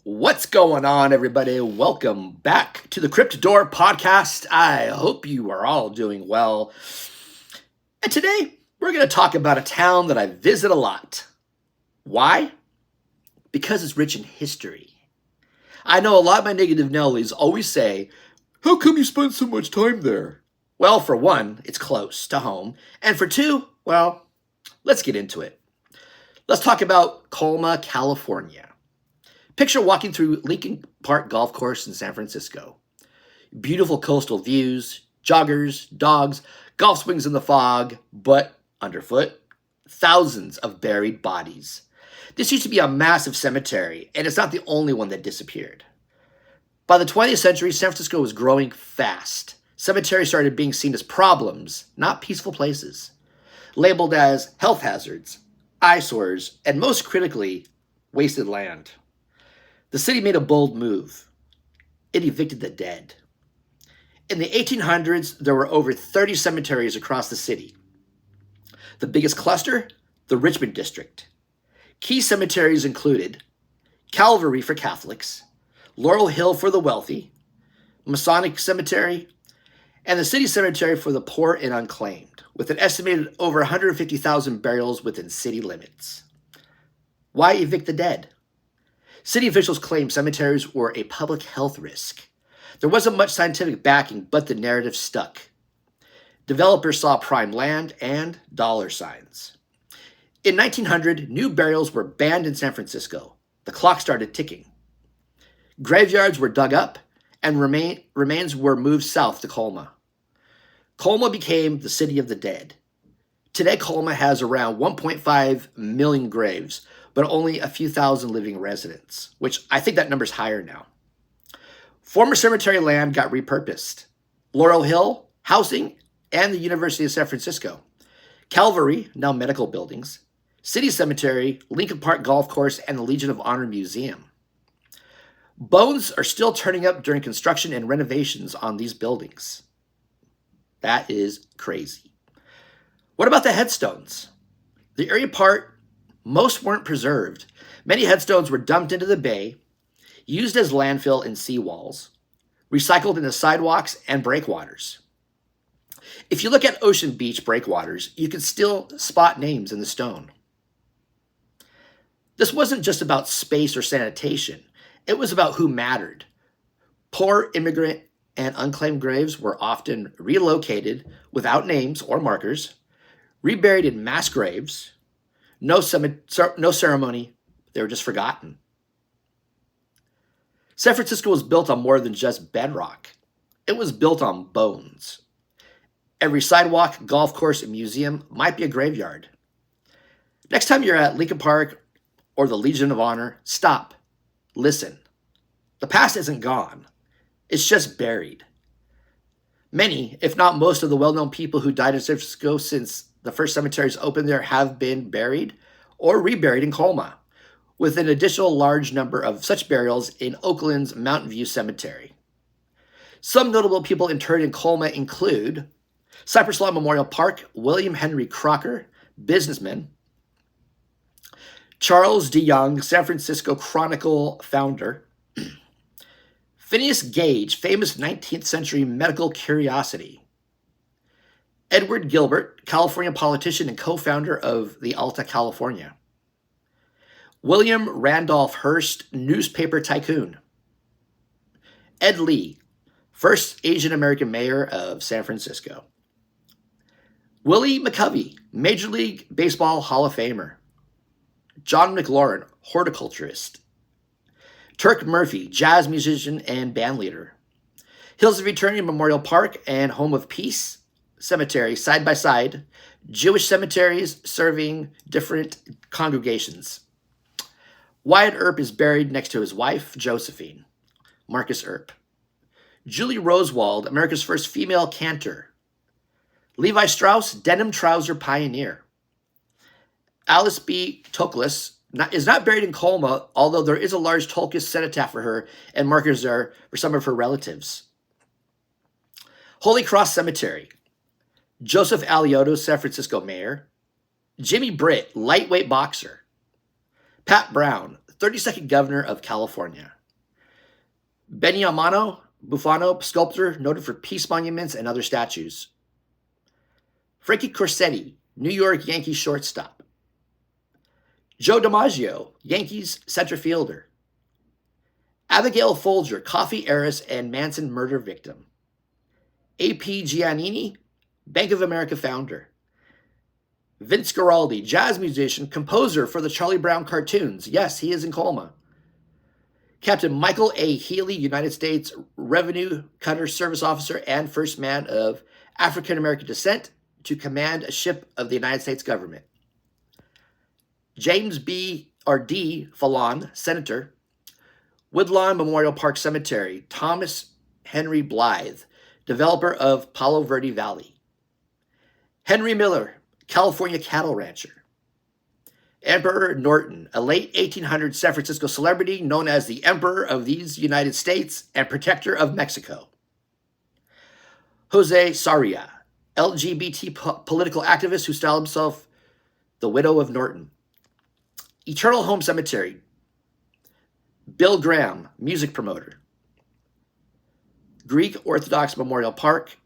What's going on, everybody? Welcome back to the Crypt podcast. I hope you are all doing well. And today, we're going to talk about a town that I visit a lot. Why? Because it's rich in history. I know a lot of my negative Nellies always say, "How come you spend so much time there?" Well, for one, it's close to home. And for two, well, let's get into it. Let's talk about Colma, California. Picture walking through Lincoln Park Golf Course in San Francisco. Beautiful coastal views, joggers, dogs, golf swings in the fog, but underfoot, thousands of buried bodies. This used to be a massive cemetery, and it's not the only one that disappeared. By the 20th century, San Francisco was growing fast. Cemeteries started being seen as problems, not peaceful places. Labeled as health hazards, eyesores, and most critically, wasted land. The city made a bold move. It evicted the dead. In the 1800s, there were over 30 cemeteries across the city. The biggest cluster, the Richmond District. Key cemeteries included Calvary for Catholics, Laurel Hill for the wealthy, Masonic Cemetery, and the City Cemetery for the poor and unclaimed, with an estimated over 150,000 burials within city limits. Why evict the dead? City officials claimed cemeteries were a public health risk. There wasn't much scientific backing, but the narrative stuck. Developers saw prime land and dollar signs. In 1900, new burials were banned in San Francisco. The clock started ticking. Graveyards were dug up, and remains were moved south to Colma. Colma became the city of the dead. Today, Colma has around 1.5 million graves, but only a few thousand living residents, which I think that number's higher now. Former cemetery land got repurposed. Laurel Hill, housing, and the University of San Francisco. Calvary, now medical buildings. City Cemetery, Lincoln Park Golf Course, and the Legion of Honor Museum. Bones are still turning up during construction and renovations on these buildings. That is crazy. What about the headstones? The area part, most weren't preserved. Many headstones were dumped into the bay, used as landfill in seawalls, recycled into sidewalks and breakwaters. If you look at Ocean Beach breakwaters, you can still spot names in the stone. This wasn't just about space or sanitation. It was about who mattered. Poor immigrant and unclaimed graves were often relocated without names or markers, reburied in mass graves. No ceremony, they were just forgotten. San Francisco was built on more than just bedrock. It was built on bones. Every sidewalk, golf course, and museum might be a graveyard. Next time you're at Lincoln Park or the Legion of Honor, stop, listen. The past isn't gone. It's just buried. Many, if not most, of the well-known people who died in San Francisco since the first cemeteries opened there have been buried or reburied in Colma, with an additional large number of such burials in Oakland's Mountain View Cemetery. Some notable people interred in Colma include Cypress Lawn Memorial Park, William Henry Crocker, businessman; Charles de Young, San Francisco Chronicle founder; Phineas Gage, famous 19th century medical curiosity; Edward Gilbert, California politician and co-founder of the Alta California; William Randolph Hearst, newspaper tycoon; Ed Lee, first Asian American mayor of San Francisco; Willie McCovey, Major League Baseball Hall of Famer; John McLaurin, horticulturist; Turk Murphy, jazz musician and bandleader; Hills of Eternity Memorial Park and Home of Peace Cemetery, side by side, Jewish cemeteries serving different congregations. Wyatt Earp is buried next to his wife, Josephine; Marcus Earp. Julie Rosewald, America's first female cantor; Levi Strauss, denim trouser pioneer; Alice B. Toklas is not buried in Colma, although there is a large Tolkien cenotaph for her and markers there for some of her relatives. Holy Cross Cemetery. Joseph Alioto, San Francisco mayor. Jimmy Britt, lightweight boxer. Pat Brown, 32nd governor of California. Beniamino Buffano, sculptor noted for peace monuments and other statues. Frankie Corsetti, New York Yankees shortstop. Joe DiMaggio, Yankees center fielder. Abigail Folger, coffee heiress and Manson murder victim. A.P. Giannini, Bank of America founder. Vince Guaraldi, jazz musician, composer for the Charlie Brown cartoons. Yes, he is in Colma. Captain Michael A. Healy, United States Revenue Cutter Service Officer and first man of African American descent to command a ship of the United States government. James B. or D. Fallon, Senator. Woodlawn Memorial Park Cemetery, Thomas Henry Blythe, developer of Palo Verde Valley. Henry Miller, California cattle rancher. Emperor Norton, a late 1800s San Francisco celebrity known as the Emperor of these United States and Protector of Mexico. Jose Sarria, LGBT political activist who styled himself the Widow of Norton. Eternal Home Cemetery, Bill Graham, music promoter. Greek Orthodox Memorial Park,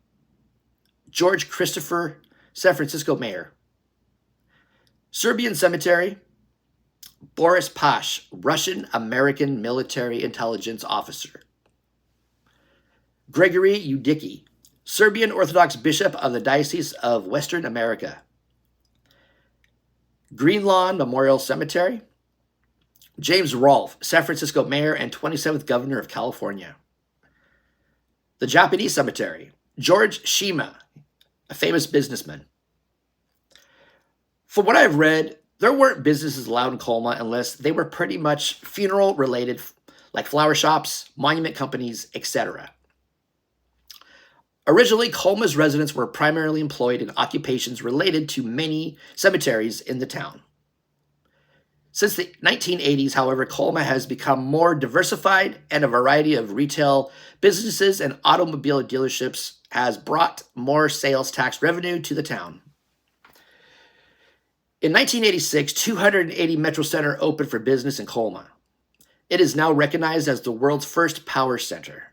George Christopher, San Francisco mayor. Serbian Cemetery, Boris Pash, Russian-American military intelligence officer. Gregory Udicki, Serbian Orthodox Bishop of the Diocese of Western America. Green Lawn Memorial Cemetery, James Rolfe, San Francisco mayor and 27th governor of California. The Japanese Cemetery, George Shima, a famous businessman. From what I've read, there weren't businesses allowed in Colma unless they were pretty much funeral-related, like flower shops, monument companies, etc. Originally, Colma's residents were primarily employed in occupations related to many cemeteries in the town. Since the 1980s, however, Colma has become more diversified and a variety of retail businesses and automobile dealerships has brought more sales tax revenue to the town. In 1986, 280 Metro Center opened for business in Colma. It is now recognized as the world's first power center.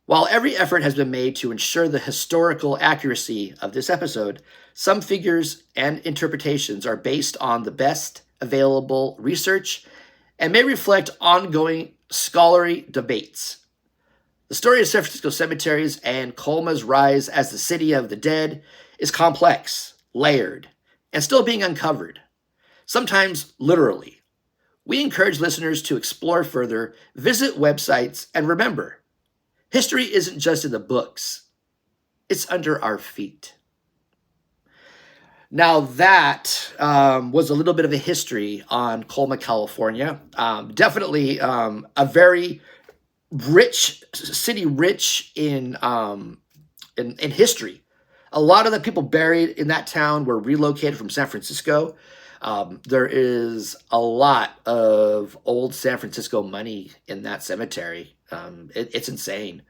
While every effort has been made to ensure the historical accuracy of this episode, some figures and interpretations are based on the best available research and may reflect ongoing scholarly debates. The story of San Francisco cemeteries and Colma's rise as the city of the dead is complex, layered, and still being uncovered, sometimes literally. We encourage listeners to explore further, visit websites, and remember, history isn't just in the books, it's under our feet. Now that was a little bit of a history on Colma, California. Definitely a very rich city, rich in history. A lot of the people buried in that town were relocated from San Francisco. There is a lot of old San Francisco money in that cemetery. It's insane.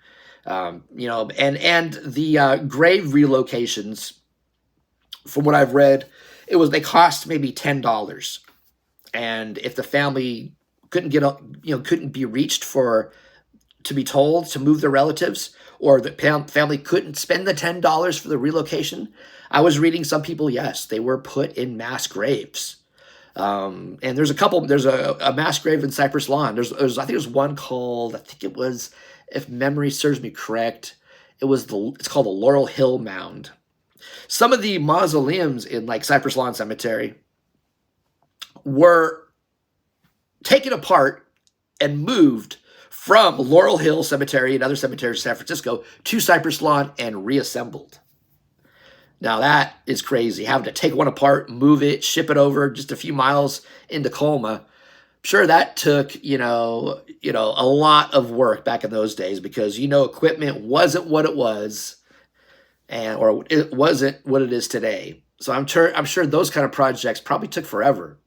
And the grave relocations, from what I've read, they cost maybe $10. And if the family couldn't be reached to be told to move their relatives, or the family couldn't spend the $10 for the relocation, I was reading some people, yes, they were put in mass graves. And there's a mass grave in Cypress Lawn. I think there's one called, if memory serves me correct, it's called the Laurel Hill Mound. Some of the mausoleums in like Cypress Lawn Cemetery were taken apart and moved from Laurel Hill Cemetery and other cemeteries in San Francisco to Cypress Lawn and reassembled. Now that is crazy, having to take one apart, move it, ship it over just a few miles into Colma. I'm sure that took, a lot of work back in those days because, equipment wasn't what it was or it wasn't what it is today. So I'm sure those kind of projects probably took forever.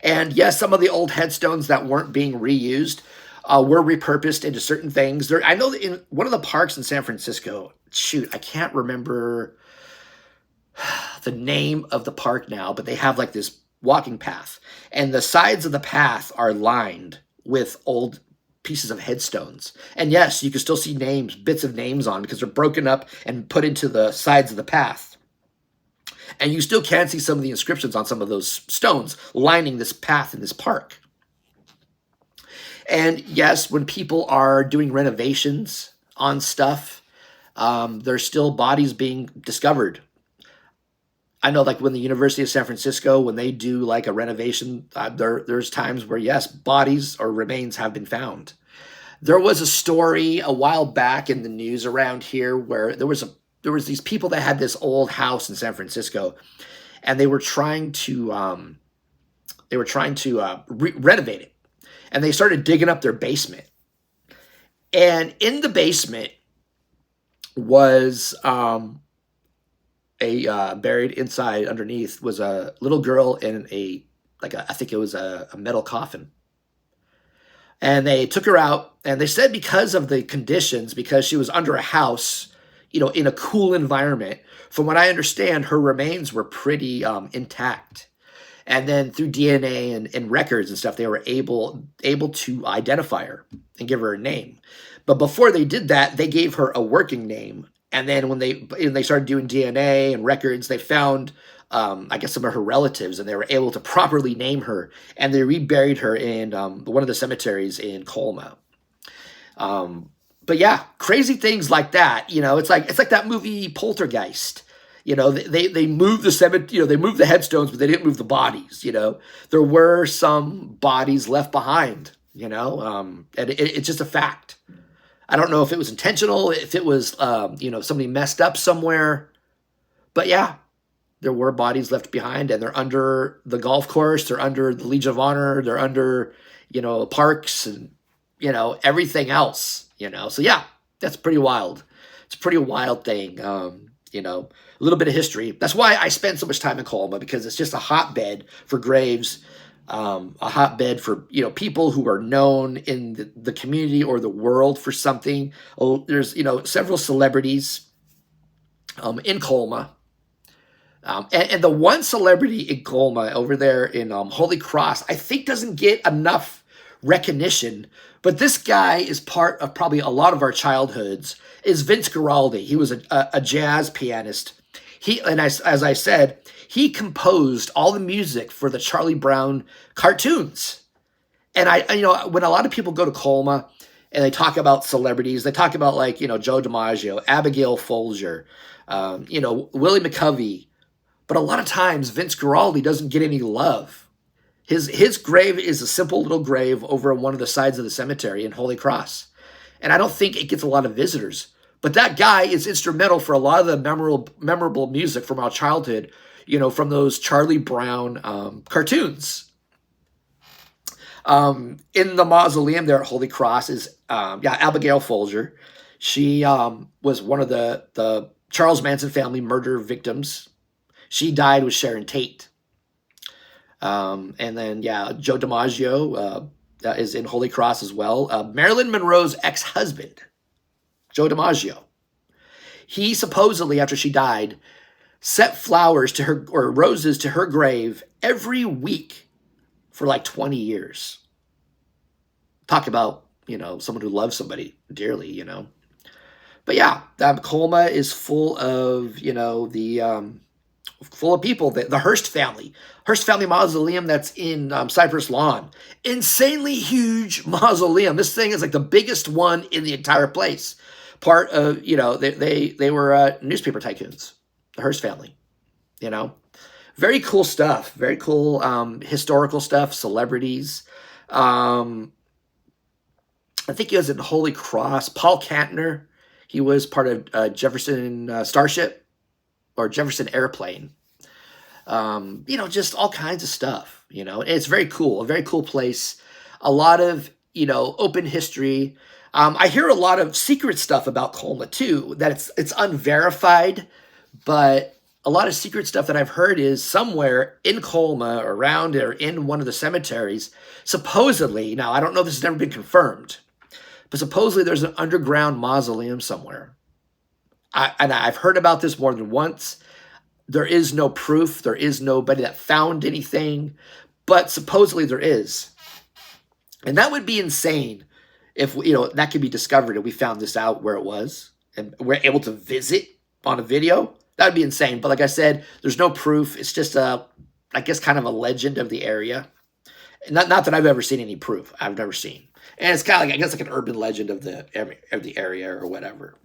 And yes, some of the old headstones that weren't being reused were repurposed into certain things. I know that in one of the parks in San Francisco, I can't remember the name of the park now, but they have like this walking path, and the sides of the path are lined with old pieces of headstones. And yes, you can still see names, bits of names on, because they're broken up and put into the sides of the path. And you still can see some of the inscriptions on some of those stones lining this path in this park. And yes, when people are doing renovations on stuff, there's still bodies being discovered. I know, like when the University of San Francisco, when they do like a renovation, there's times where, yes, bodies or remains have been found. There was a story a while back in the news around here where there was these people that had this old house in San Francisco, and they were trying to renovate it, and they started digging up their basement, and in the basement was buried inside underneath was a little girl in I think it was a metal coffin. And they took her out, and they said because of the conditions, because she was under a house, in a cool environment, from what I understand, her remains were pretty intact. And then through DNA and records and stuff, they were able to identify her and give her a name. But before they did that, they gave her a working name. And then when they started doing DNA and records, they found, I guess, some of her relatives, and they were able to properly name her. And they reburied her in one of the cemeteries in Colma. But yeah, crazy things like that. It's like that movie Poltergeist. They moved the cemetery. They moved the headstones, but they didn't move the bodies. There were some bodies left behind. And it's just a fact. I don't know if it was intentional, if it was, somebody messed up somewhere. But yeah, there were bodies left behind, and they're under the golf course. They're under the Legion of Honor. They're under, parks and, everything else, So yeah, that's pretty wild. It's a pretty wild thing, a little bit of history. That's why I spend so much time in Colma, because it's just a hotbed for graves. A hotbed for people who are known in the community or the world for something. Oh, there's several celebrities in Colma, and the one celebrity in Colma over there in Holy Cross, I think doesn't get enough recognition. But this guy is part of probably a lot of our childhoods. Is Vince Guaraldi. He was a jazz pianist. As I said, he composed all the music for the Charlie Brown cartoons. And when a lot of people go to Colma and they talk about celebrities, they talk about Joe DiMaggio, Abigail Folger, Willie McCovey. But a lot of times Vince Guaraldi doesn't get any love. His grave is a simple little grave over on one of the sides of the cemetery in Holy Cross. And I don't think it gets a lot of visitors. But that guy is instrumental for a lot of the memorable music from our childhood, from those Charlie Brown cartoons. In the mausoleum there at Holy Cross is, Abigail Folger. She was one of the Charles Manson family murder victims. She died with Sharon Tate. And then, Joe DiMaggio is in Holy Cross as well. Marilyn Monroe's ex-husband, Joe DiMaggio. He supposedly, after she died, set flowers to her, or roses to her grave every week for like 20 years. Talk about, someone who loves somebody dearly, But yeah, Colma is full of, full of people. The Hearst family mausoleum that's in Cypress Lawn. Insanely huge mausoleum. This thing is like the biggest one in the entire place. Part of, they were newspaper tycoons, the Hearst family, Very cool stuff. Very cool historical stuff, celebrities. I think he was in Holy Cross. Paul Kantner, he was part of Jefferson Starship or Jefferson Airplane. Just all kinds of stuff, And it's very cool, a very cool place. A lot of, open history. I hear a lot of secret stuff about Colma too, that it's unverified, but a lot of secret stuff that I've heard is somewhere in Colma, around or in one of the cemeteries, supposedly, now I don't know if this has never been confirmed, but supposedly there's an underground mausoleum somewhere. I've heard about this more than once. there is no proof. There is nobody that found anything, but supposedly there is. And that would be insane if, that could be discovered and we found this out where it was and we're able to visit on a video. That would be insane. But like I said, there's no proof. It's just I guess kind of a legend of the area. Not that I've ever seen any proof. I've never seen. And it's kind of like, I guess, like an urban legend of the area or whatever,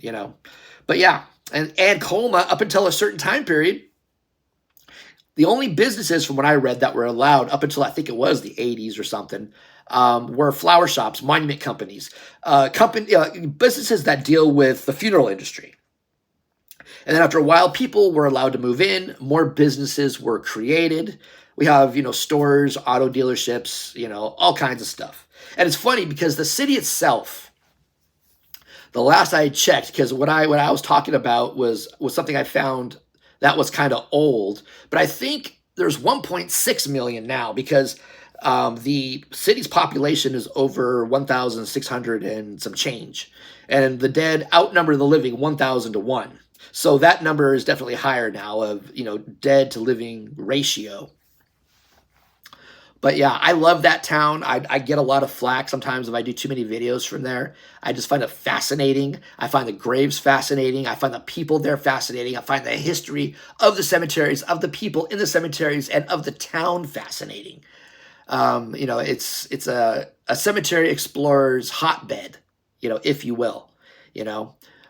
But yeah, and Colma, up until a certain time period, the only businesses from what I read that were allowed up until I think it was the 80s or something were flower shops, monument companies, businesses that deal with the funeral industry. And then after a while, people were allowed to move in. More businesses were created. We have, stores, auto dealerships, all kinds of stuff. And it's funny because the city itself, the last I checked, because what I was talking about was something I found that was kind of old, but I think there's 1.6 million now because the city's population is over 1,600 and some change. And the dead outnumber the living 1,000 to 1. So that number is definitely higher now of, dead to living ratio. But yeah, I love that town. I get a lot of flack sometimes if I do too many videos from there. I just find it fascinating. I find the graves fascinating. I find the people there fascinating. I find the history of the cemeteries, of the people in the cemeteries, and of the town fascinating. It's a cemetery explorer's hotbed, if you will,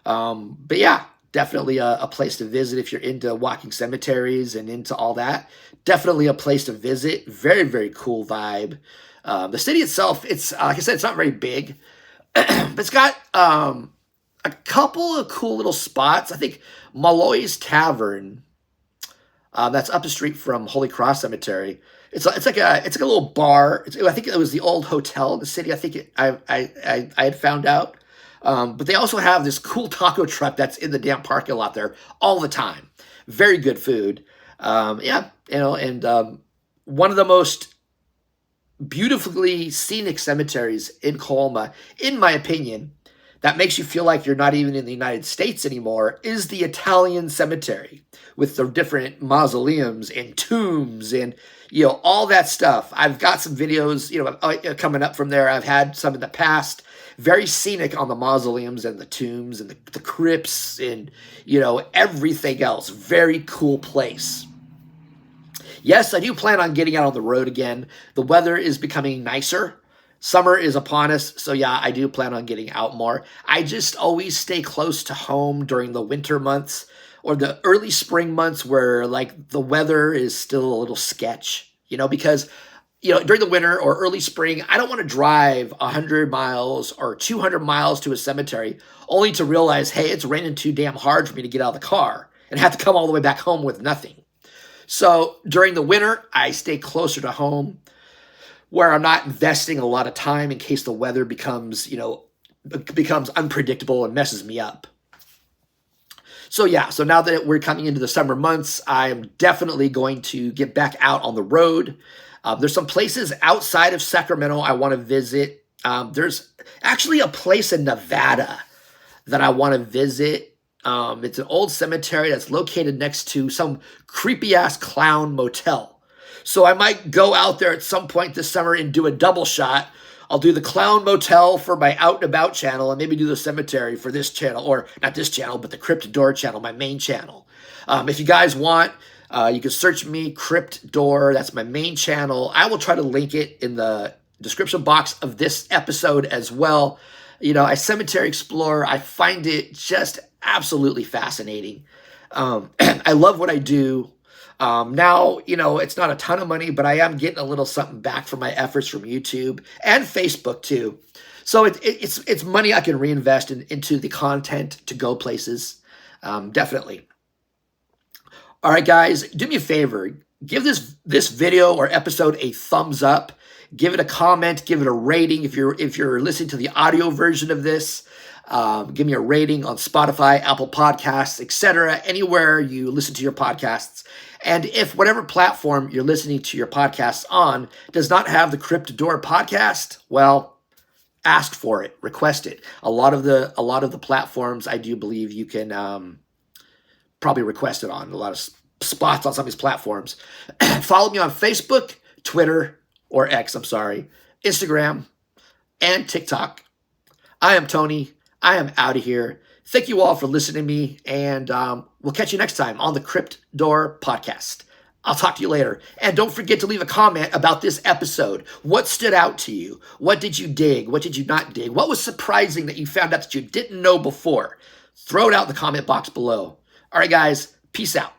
But yeah, definitely a place to visit if you're into walking cemeteries and into all that. Definitely a place to visit. Very, very cool vibe. The city itself, it's like I said, it's not very big, but it's got a couple of cool little spots. I think Malloy's Tavern, that's up the street from Holy Cross Cemetery. It's like a little bar. I think it was the old hotel in the city. I think I had found out. But they also have this cool taco truck that's in the damn parking lot there all the time. Very good food. One of the most beautifully scenic cemeteries in Colma, in my opinion, that makes you feel like you're not even in the United States anymore, is the Italian cemetery with the different mausoleums and tombs and, all that stuff. I've got some videos, coming up from there. I've had some in the past. Very scenic on the mausoleums and the tombs and the crypts and, everything else. Very cool place. Yes, I do plan on getting out on the road again. The weather is becoming nicer. Summer is upon us, so yeah, I do plan on getting out more. I just always stay close to home during the winter months or the early spring months where, like, the weather is still a little sketch, because during the winter or early spring, I don't want to drive 100 miles or 200 miles to a cemetery only to realize, hey, it's raining too damn hard for me to get out of the car and have to come all the way back home with nothing. So during the winter, I stay closer to home where I'm not investing a lot of time in case the weather becomes unpredictable and messes me up. So yeah, so now that we're coming into the summer months, I am definitely going to get back out on the road. There's some places outside of Sacramento I want to visit. There's actually a place in Nevada that I want to visit. It's an old cemetery that's located next to some creepy-ass clown motel. So I might go out there at some point this summer and do a double shot. I'll do the clown motel for my Out and About channel and maybe do the cemetery for this channel, or not this channel, but the Crypt Door channel, my main channel. If you guys want, you can search me, Crypt Door. That's my main channel. I will try to link it in the description box of this episode as well. I cemetery explore. I find it just absolutely fascinating. I love what I do. Now, it's not a ton of money, but I am getting a little something back from my efforts from YouTube and Facebook too. So it's money I can reinvest into the content to go places. Definitely. All right, guys, do me a favor. Give this video or episode a thumbs up. Give it a comment. Give it a rating. If you're listening to the audio version of this, give me a rating on Spotify, Apple Podcasts, etc., anywhere you listen to your podcasts. And if whatever platform you're listening to your podcasts on does not have the Crypt Door podcast, well, ask for it, request it. A lot of the platforms I do believe you can probably request it on. A lot of spots on some of these platforms. Follow me on Facebook, Twitter, or X, I'm sorry, Instagram, and TikTok. I am Tony. I am out of here. Thank you all for listening to me, and we'll catch you next time on the Crypt Door Podcast. I'll talk to you later. And don't forget to leave a comment about this episode. What stood out to you? What did you dig? What did you not dig? What was surprising that you found out that you didn't know before? Throw it out in the comment box below. All right, guys. Peace out.